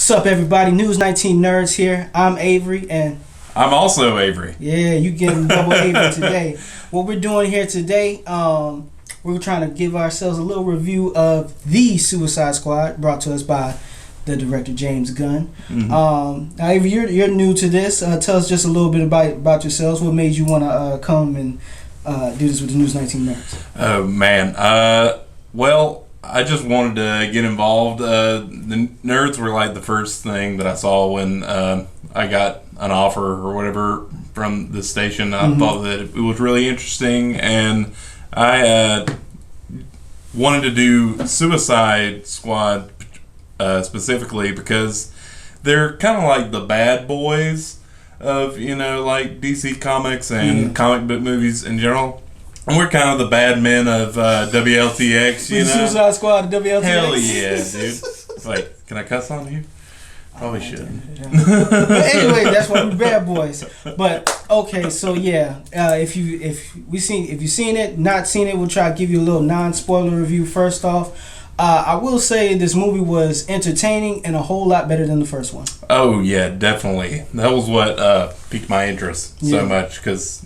What's up, everybody? News 19 Nerds here. I'm Avery, and I'm also Avery. yeah, you getting double Avery today. What we're doing here today, we're trying to give ourselves a little review of The Suicide Squad, brought to us by the director James Gunn. Now, Avery, you're new to this. Tell us just a little bit about yourselves. What made you want to come and do this with the News 19 Nerds? Oh man, well, I just wanted to get involved. The nerds were like the first thing that I saw when I got an offer or whatever from the station. I thought that it was really interesting, and I wanted to do Suicide Squad specifically because they're kind of like the bad boys of, like DC Comics and comic book movies in general. And we're kind of the bad men of WLTX, Suicide Squad, WLTX. Hell yeah, dude. Wait, can I cuss on you? Probably shouldn't. But anyway, that's why we're bad boys. But okay, so yeah, if you've seen it, not seen it, we'll try to give you a little non-spoiler review first off. I will say this movie was entertaining and a whole lot better than the first one. Oh yeah, definitely. That was what piqued my interest so much because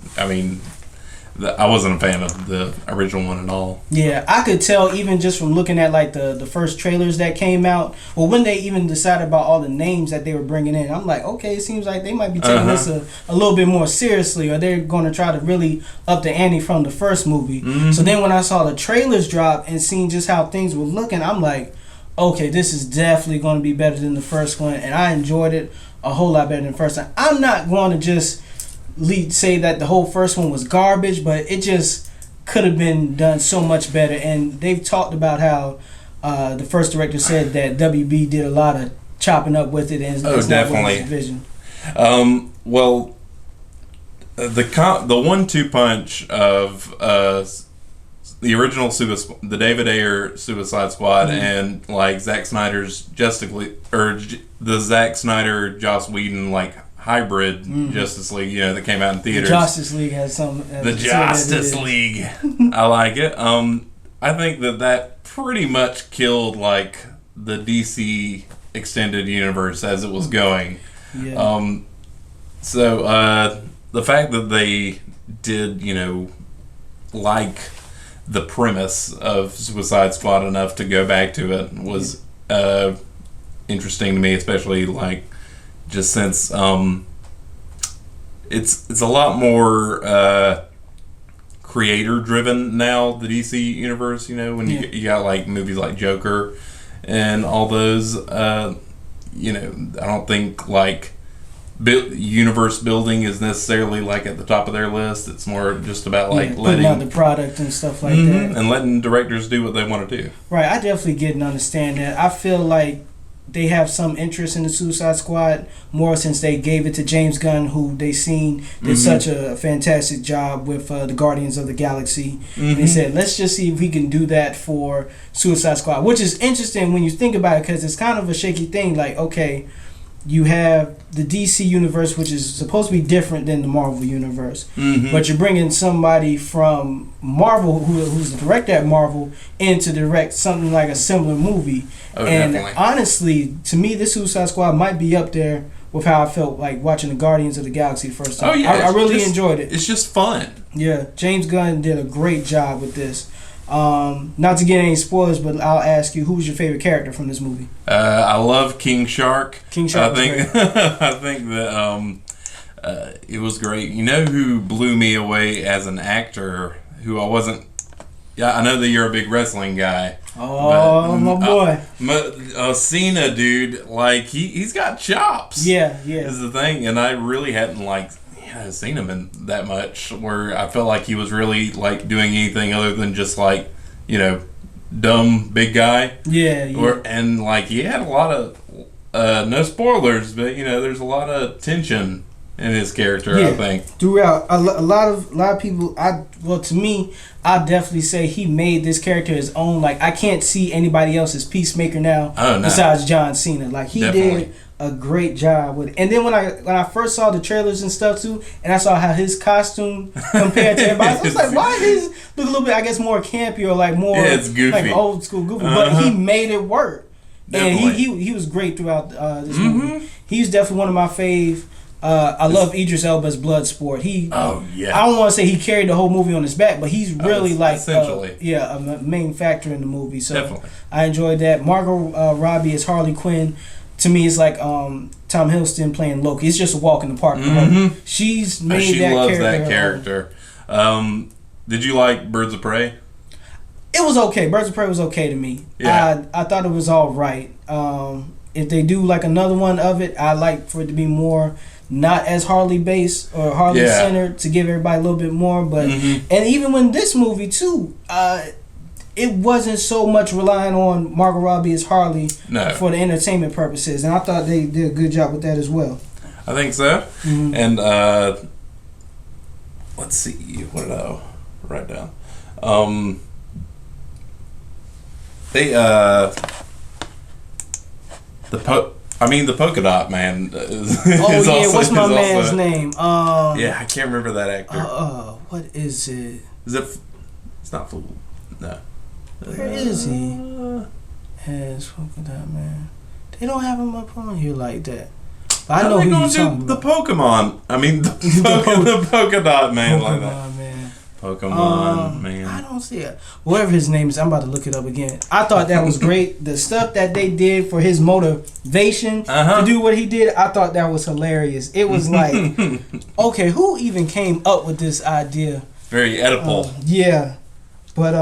I wasn't a fan of the original one at all. Yeah, I could tell even just from looking at like the first trailers that came out. Well, when they even decided about all the names that they were bringing in, I'm like, okay, it seems like they might be taking this a little bit more seriously, or they're going to try to really up the ante from the first movie. So then when I saw the trailers drop and seeing just how things were looking, I'm like, okay, this is definitely going to be better than the first one, and I enjoyed it a whole lot better than the first one. I'm not going to just say that the whole first one was garbage, but it just could have been done so much better. And they've talked about how the first director said that WB did a lot of chopping up with it, and it's definitely not vision. Well, the 1-2 punch of the original the David Ayer Suicide Squad and like Zack Snyder's the Zack Snyder Joss Whedon like hybrid Justice League, that came out in theaters. The Justice League has some. The Justice League, I like it. I think that pretty much killed like the DC extended universe as it was going. Yeah. So the fact that they did, like the premise of Suicide Squad enough to go back to it was interesting to me, especially like. Just since it's a lot more creator driven now, the DC universe. When you got like movies like Joker and all those. I don't think like universe building is necessarily like at the top of their list. It's more just about like letting out the product and stuff like that, and letting directors do what they want to do. Right, I definitely get and understand that. I feel like they have some interest in the Suicide Squad more since they gave it to James Gunn, who they seen did such a fantastic job with the Guardians of the Galaxy. And they said, let's just see if we can do that for Suicide Squad, which is interesting when you think about it, because it's kind of a shaky thing. Like, okay, you have the DC universe, which is supposed to be different than the Marvel universe, but you're bringing somebody from Marvel who's the director at Marvel in to direct something like a similar movie. And definitely. Honestly, to me, this Suicide Squad might be up there with how I felt like watching the Guardians of the Galaxy first time. I really enjoyed it. It's just fun. Yeah, James Gunn did a great job with this. Not to get any spoilers, but I'll ask you, who's your favorite character from this movie? I love King Shark. King Shark. I think that it was great. You know who blew me away as an actor? Who I wasn't. Yeah, I know that you're a big wrestling guy. Oh, my boy. Cena, dude. Like he's got chops. Yeah. Is the thing, and I really hadn't seen him in that much where I felt like he was really like doing anything other than just like dumb big guy. And like he had a lot of no spoilers, but there's a lot of tension in his character. I think throughout a lot of people. To me, I definitely say he made this character his own. Like I can't see anybody else as Peacemaker now besides John Cena. Like he did a great job with it. And then when I first saw the trailers and stuff too, and I saw how his costume compared to everybody else, I was like, why his look a little bit, I guess, more campy or like more it's goofy, like old school goofy. But he made it work. And he was great throughout this movie. He's definitely one of my fave. I love Idris Elba's Bloodsport. I don't want to say he carried the whole movie on his back, but he's really essentially a main factor in the movie. So definitely. I enjoyed that. Margot Robbie as Harley Quinn. To me, it's like Tom Hiddleston playing Loki. It's just a walk in the park. She's made she that loves character. that character. Did you like Birds of Prey? It was okay. Birds of Prey was okay to me. Yeah. I thought it was all right. If they do like another one of it, I like for it to be more not as Harley based or Harley centered to give everybody a little bit more. But and even when this movie too, it wasn't so much relying on Margot Robbie as Harley for the entertainment purposes, and I thought they did a good job with that as well. I think so. And let's see, what did I write down? The polka dot man is what's my man's name? I can't remember that actor. What is it? Is it? It's not Fool. No. Where is he? As polka dot man. They don't have him up on here like that. But I know who you're talking about. The Pokemon. I mean, the polka dot man like that. Pokemon man. I don't see it. Whatever his name is, I'm about to look it up again. I thought that was great. The stuff that they did for his motivation to do what he did, I thought that was hilarious. It was like, okay, who even came up with this idea? Very Oedipal. Yeah. But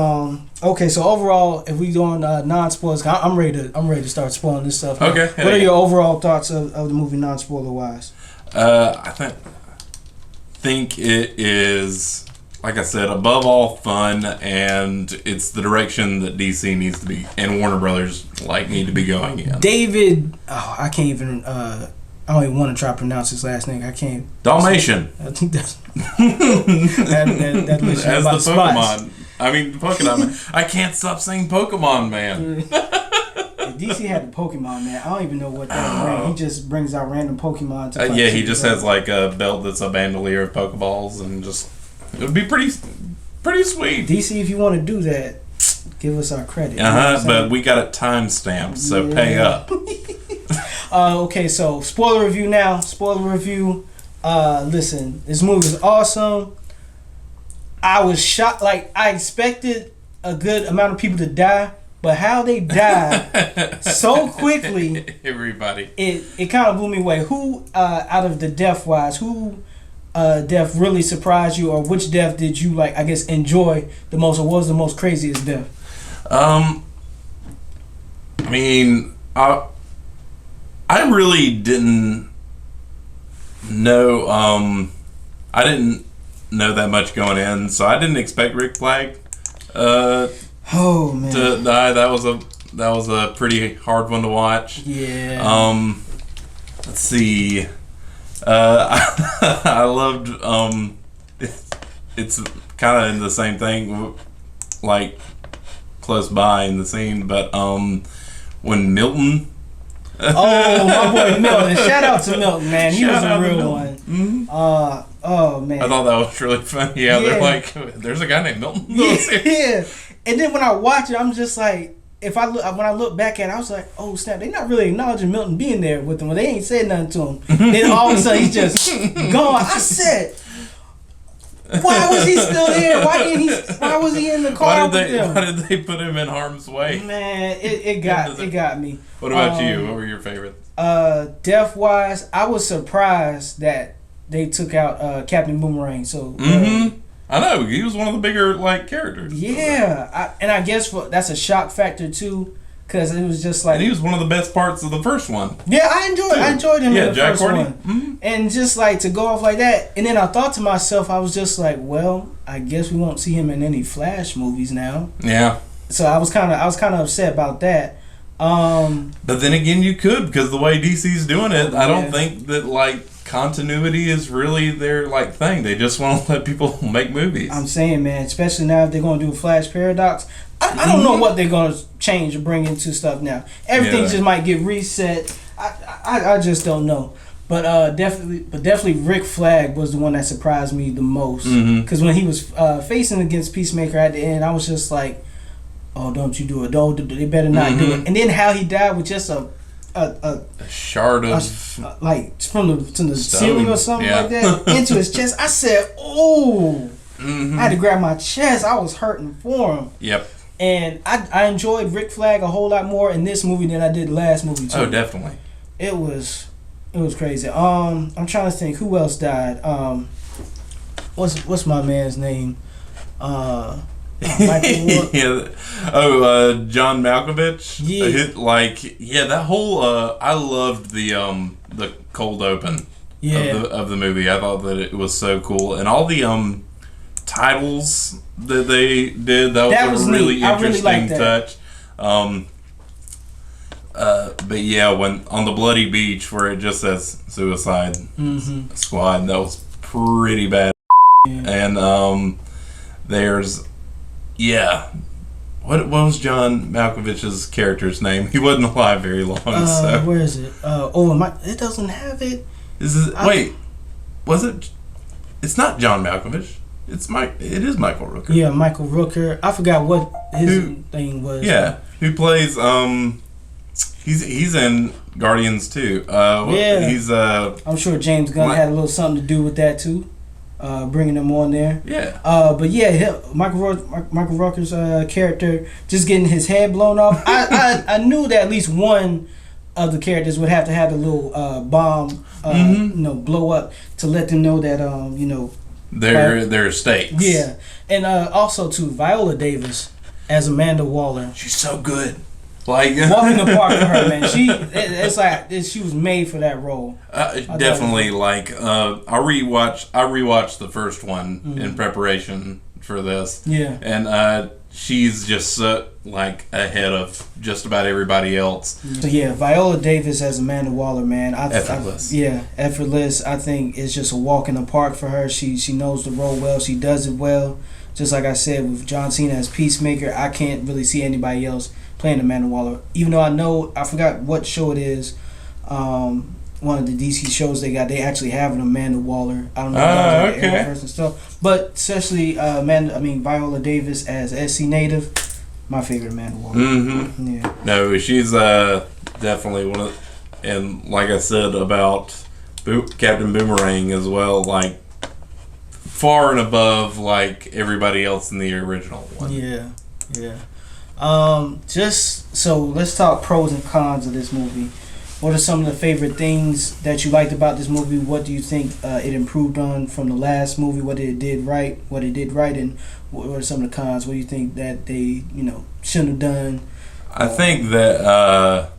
okay, so overall, if we doing non-spoilers, I'm ready to start spoiling this stuff. Okay. What are your overall thoughts of the movie, non-spoiler wise? I think it is, like I said, above all fun, and it's the direction that DC needs to be, and Warner Brothers need to be going in. David, I can't even. I don't even want to try to pronounce his last name. I can't. Dalmatian. I think that's that lets you know about the Pokemon. I mean, Pokemon Man. I can't stop saying Pokemon Man. DC had the Pokemon Man. I don't even know what that is. He just brings out random Pokemon to fight. He just has like a belt that's a bandolier of Pokeballs, and just it would be pretty sweet. DC, if you want to do that, give us our credit. But we got it time stamped, so pay up. Okay, so spoiler review now. Spoiler review. Listen, this movie is awesome. I was shocked. Like, I expected a good amount of people to die, but how they died so quickly, everybody, it kind of blew me away. Who out of the death wise, who death really surprised you, or which death did you enjoy the most, or what was the most craziest death? I mean, I really didn't know. I didn't know that much going in, so I didn't expect Rick Flag to die. That was a pretty hard one to watch. Yeah. Let's see. I loved. It's kind of in the same thing, like close by in the scene, but when Milton. Oh, my boy Milton! Shout out to Milton, man. He was a real one. Oh man! I thought that was really funny. Yeah, they're like, "There's a guy named Milton." Yeah. And then when I watch it, I'm just like, when I look back at it, I was like, "Oh snap! They're not really acknowledging Milton being there with them. Well, they ain't said nothing to him." Then all of a sudden he's just gone. I said, why was he still there? Why was he in the car with them? Why did they put him in harm's way? Man, it got me. What about you? What were your favorites? Death wise, I was surprised that they took out Captain Boomerang. So I know he was one of the bigger characters. Yeah, I guess that's a shock factor too, because it was just like. And he was one of the best parts of the first one. Yeah, I enjoyed him in the Jack first Courtney. one, and just like to go off like that. And then I thought to myself, I was just like, well, I guess we won't see him in any Flash movies now. Yeah. So I was kind of upset about that. But then again, you could, because the way DC's doing it, I don't think that continuity is really their thing. They just want to let people make movies. I'm saying, man, especially now if they're going to do a Flash paradox, I don't know what they're going to change or bring into stuff now. Everything just might get reset. I just don't know. But definitely Rick Flag was the one that surprised me the most, because when he was facing against Peacemaker at the end, I was just like, oh, don't you do it? Don't. They better not do it. And then how he died with just a shard of like from the ceiling or something like that into his chest. I said, oh. I had to grab my chest. I was hurting for him. Yep. And I enjoyed Rick Flag a whole lot more in this movie than I did the last movie too. Oh, definitely. It was crazy. I'm trying to think who else died. What's my man's name? Yeah. Oh, John Malkovich. Yeah. That whole. I loved the cold open. Yeah. Of the movie. I thought that it was so cool, and all the titles that they did. That was a really interesting touch. But yeah, when on the bloody beach where it just says Suicide Squad, that was pretty bad. Yeah. And there's what was John Malkovich's character's name? He wasn't alive very long. So where is it? It doesn't have it. Was it? It's not John Malkovich. It is Michael Rooker. Yeah, Michael Rooker. I forgot what his thing was. Yeah, who plays he's in Guardians too. He's I'm sure James Gunn had a little something to do with that too, bringing him on there. Yeah. But yeah, Michael Rooker's character just getting his head blown off. I knew that at least one of the characters would have to have a little bomb, blow up to let them know that their stakes. Yeah, and also too, Viola Davis as Amanda Waller. She's so good. Like walking the park for her, man. It's like she was made for that role. Definitely. Like I rewatched the first one in preparation for this. Yeah, and she's just like ahead of just about everybody else. So yeah, Viola Davis as Amanda Waller, man. Effortless. Effortless. I think it's just a walk in the park for her. She knows the role well. She does it well. Just like I said with John Cena as Peacemaker, I can't really see anybody else playing Amanda Waller. Even though I forgot what show it is. One of the DC shows they actually have an Amanda Waller. I don't know if that's first and stuff. But especially Viola Davis as SC Native, my favorite Amanda Waller. Mm-hmm. Yeah. No, she's definitely one of, and like I said about Captain Boomerang as well, like far and above like everybody else in the original one. Yeah. Just so let's talk pros and cons of this movie. What are some of the favorite things that you liked about this movie? What do you think it improved on from the last movie? What it did right? And what are some of the cons? What do you think that they shouldn't have done? I think that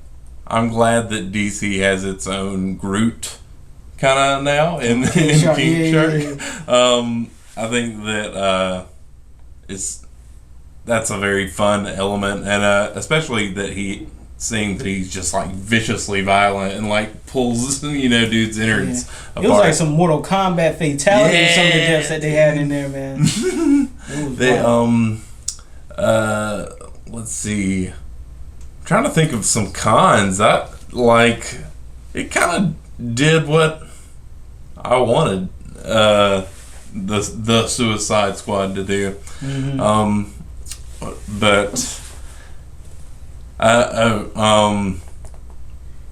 I'm glad that DC has its own Groot kind of now in King Shark. Yeah. I think that that's a very fun element, and especially that seeing that he's just like viciously violent and like pulls dudes' innards apart. It was like some Mortal Kombat fatality with some of the deaths that they had in there, man. Let's see. I'm trying to think of some cons. It kind of did what I wanted the Suicide Squad to do. Mm-hmm. But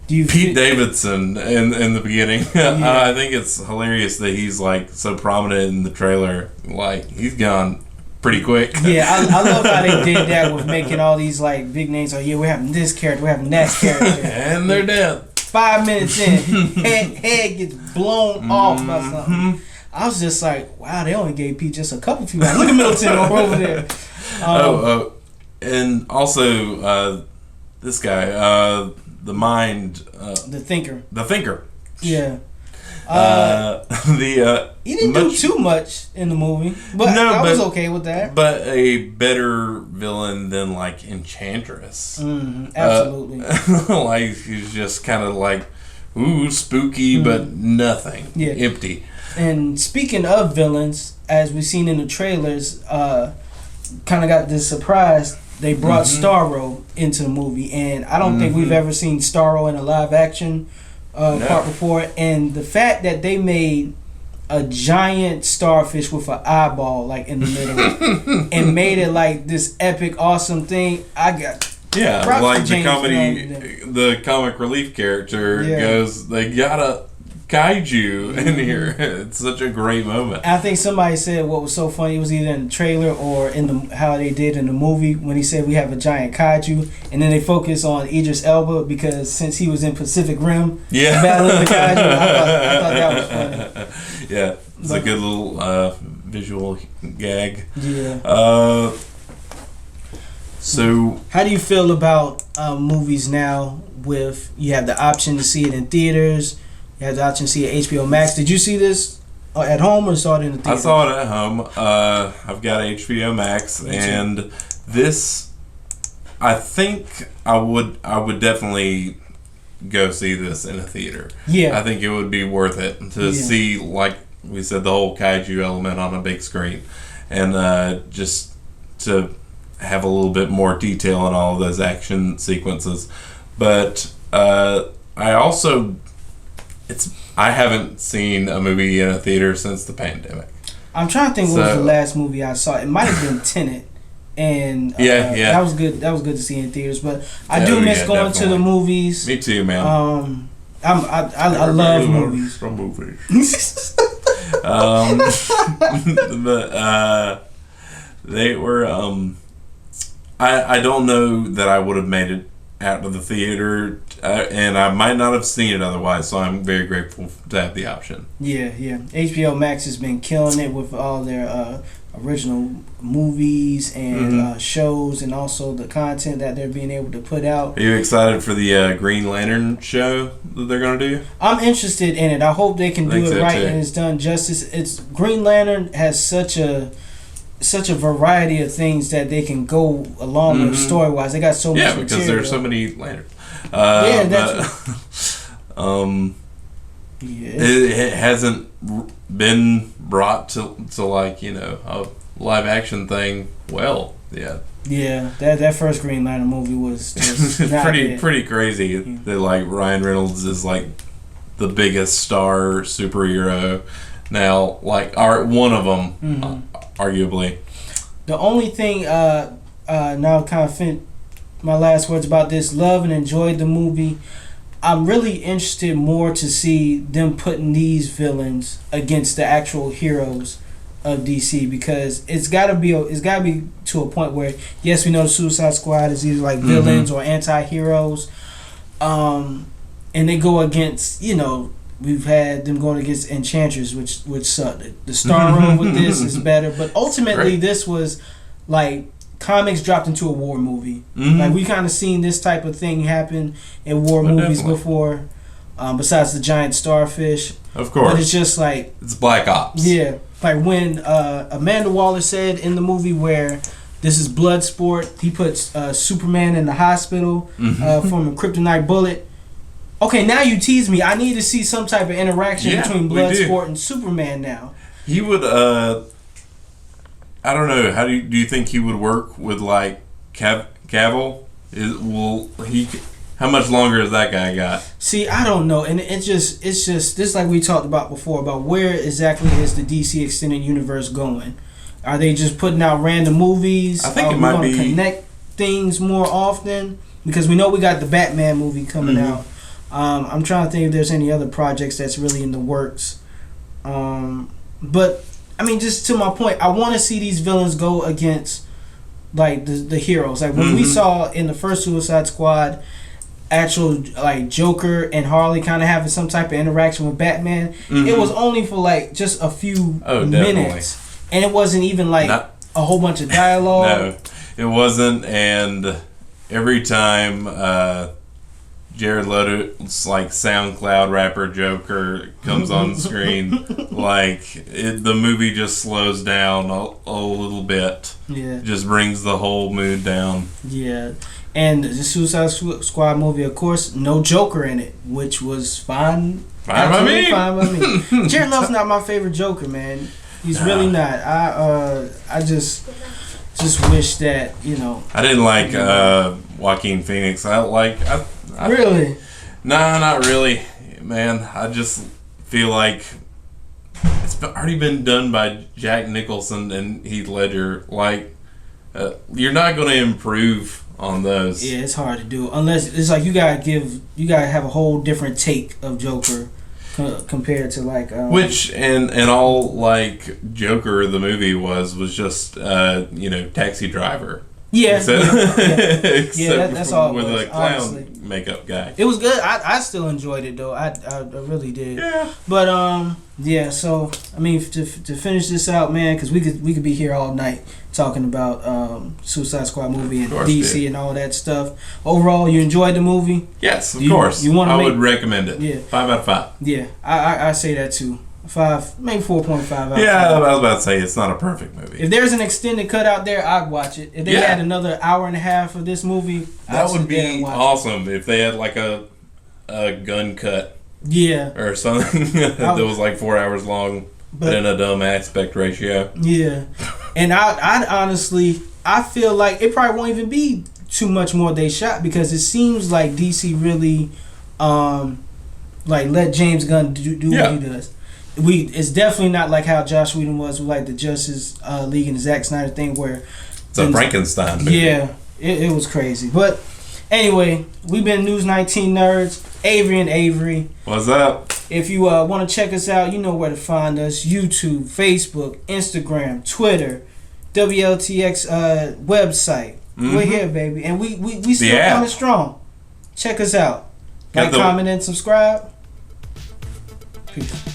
Pete Davidson in the beginning. I think it's hilarious that he's like so prominent in the trailer. Like he's gone pretty quick. Yeah, I love how they did that with making all these like big names. Oh yeah, we're having this character, we're having that character, and they're dead. 5 minutes in, head gets blown off by something. I was just like, wow, they only gave Pete just a couple few lines. Look at Middleton over there. And also this guy, the mind, the thinker. Yeah. He didn't do too much in the movie, but I was okay with that. But a better villain than like Enchantress. Absolutely. Like he's just kind of like, ooh, spooky, but nothing. Yeah. Empty. And speaking of villains, as we've seen in the trailers, kind of got this surprise. They brought Starro into the movie, and I don't think we've ever seen Starro in a live action part before. And the fact that they made a giant starfish with an eyeball like in the middle and made it like this epic, awesome thing. I got. Yeah, like the comic relief character goes, they got a kaiju in here. It's such a great moment. I think somebody said what was so funny, it was either in the trailer or in the how they did in the movie when he said we have a giant kaiju, and then they focus on Idris Elba because since he was in Pacific Rim battling the kaiju, I thought that was funny. Yeah, it's a good little visual gag. Yeah. So, how do you feel about movies now? With you have the option to see it in theaters, you have the option to see it at HBO Max. Did you see this at home or saw it in the theater? I saw it at home. I've got HBO Max, and this, I think I would definitely go see this in a theater. Yeah, I think it would be worth it to see, like we said, the whole kaiju element on a big screen, and just to have a little bit more detail on all of those action sequences. But I haven't seen a movie in a theater since the pandemic. I'm trying to think what was the last movie I saw. It might have been Tenet, and that was good. That was good to see in theaters. But I do miss going to the movies. Me too, man. I love movies. From movies. But they were. I don't know that I would have made it out of the theater, and I might not have seen it otherwise, so I'm very grateful to have the option. Yeah. HBO Max has been killing it with all their original movies and shows, and also the content that they're being able to put out. Are you excited for the Green Lantern show that they're going to do? I'm interested in it. I hope they can do it right and it's done justice. It's Green Lantern has such a variety of things that they can go along with story wise. They got so much material. Yeah, because there's so many lanterns. It hasn't been brought to like, a live action thing yet. Yeah, that first Green Lantern movie was just pretty crazy. That like Ryan Reynolds is like the biggest star superhero now, like one of them. Arguably. The only thing, now kind of my last words about this, love and enjoyed the movie. I'm really interested more to see them putting these villains against the actual heroes of DC, because it's gotta be to a point where, yes, we know the Suicide Squad is either like villains or anti-heroes, and they go against, we've had them going against Enchantress, which sucked. The Starro with this is better, but ultimately this was like comics dropped into a war movie. Like we kind of seen this type of thing happen in war movies before, besides the giant starfish. Of course, but it's just like it's Black Ops. Yeah, like when Amanda Waller said in the movie where this is blood sport, he puts Superman in the hospital from a kryptonite bullet. Okay, now you tease me. I need to see some type of interaction between Bloodsport and Superman now. He would, I don't know. How do you think he would work with like Cavill? How much longer has that guy got? See, I don't know, and it's just this, like we talked about before, about where exactly is the DC extended universe going? Are they just putting out random movies? I think it might be connect things more often, because we know we got the Batman movie coming out. I'm trying to think if there's any other projects that's really in the works. But, I mean, just to my point, I want to see these villains go against, like, the heroes. Like, when we saw in the first Suicide Squad, actual, like, Joker and Harley kind of having some type of interaction with Batman, it was only for, like, just a few minutes. And it wasn't even, like, a whole bunch of dialogue. No, it wasn't. And every time Jared Leto's like SoundCloud rapper Joker comes on screen, the movie just slows down a little bit. Yeah, just brings the whole mood down. Yeah, and the Suicide Squad movie, of course, no Joker in it, which was fine. Fine by me. Jared Leto's not my favorite Joker, man. He's really not. I just wish that I didn't like Joaquin Phoenix. Really? Nah, not really, man. I just feel like it's already been done by Jack Nicholson and Heath Ledger. Like, you're not going to improve on those. Yeah, it's hard to do unless it's like you gotta have a whole different take of Joker compared to like which and all like Joker the movie was just Taxi Driver. Yeah, except that's all it with was, a clown honestly. Makeup guy. It was good. I still enjoyed it though. I really did. Yeah. But yeah. So I mean, to finish this out, man, because we could be here all night talking about Suicide Squad movie and DC and all that stuff. Overall, you enjoyed the movie? Yes, of course. I would recommend it. Yeah. 5 out of 5. Yeah, I say that too. 5, maybe 4.5 out. Yeah, I was about to say it's not a perfect movie. If there's an extended cut out there, I'd watch it. If they had another hour and a half of this movie, that would be awesome. If they had like a Gunn cut, or something that was like 4 hours long, but in a dumb aspect ratio. Yeah, and I honestly, I feel like it probably won't even be too much more they shot because it seems like DC really, like let James Gunn do what he does. It's definitely not like how Joss Whedon was with like the Justice League and the Zack Snyder thing where it's a Frankenstein movie. Yeah, it was crazy. But anyway, we've been News 19 nerds, Avery and Avery. What's up? If you want to check us out, you know where to find us: YouTube, Facebook, Instagram, Twitter, WLTX website. We're here, baby, and we still coming strong. Check us out. Like, comment, and subscribe. Peace.